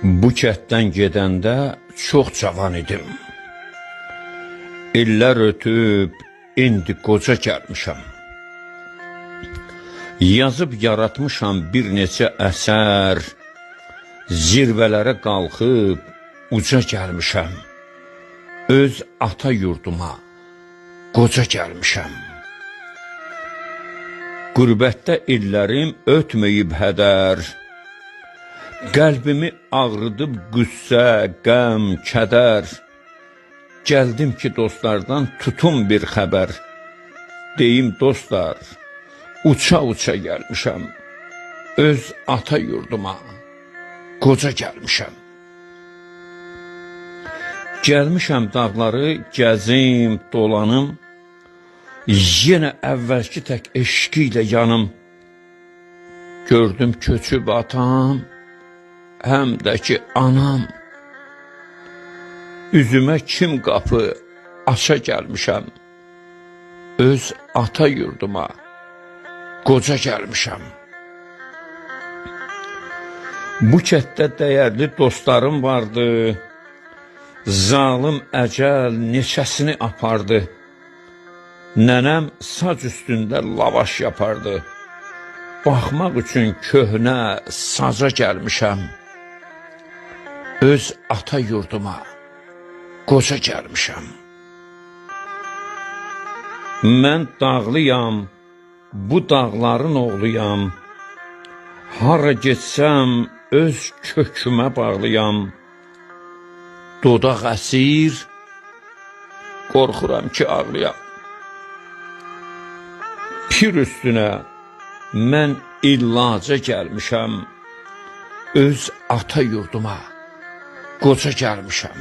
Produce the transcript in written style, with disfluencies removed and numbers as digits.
Bu kənddən gedəndə çox cavan idim. İllər ötüb, indi qoca gəlmişəm. Yazıb yaratmışam bir neçə əsər, zirvələrə qalxıb uca gəlmişəm. Öz ata yurduma qoca gəlmişəm. Qürbətdə illərim ötməyib hədər, qəlbimi ağrıdıb qüssə, qəm, kədər. Gəldim ki, dostlardan tutum bir xəbər. Deyim dostlar, uça-uça gəlmişəm. Öz ata yurduma qoca gəlmişəm. Gəlmişəm dağları gəzim, dolanım. Yenə əvvəlki tək eşqi ilə yanım. Gördüm köçüb atam, həm də ki anam. Üzümə kim qapı aça gəlmişəm. Öz ata yurduma qoca gəlmişəm. Bu kənddə dəyərli dostlarım vardı. Zalım əcəl neçəsini apardı. Nənəm sac üstündə lavaş yapardı. Baxmaq üçün köhnə saca gəlmişəm. Öz ata yurduma qoca gəlmişəm. Mən dağlıyam, bu dağların oğluyam. Hara getsəm öz kökümə bağlıyam. Dodaq əsir, qorxuram ki ağlayam. Pir üstünə mən illaca gəlmişəm. Öz ata yurduma qoca gəlmişəm.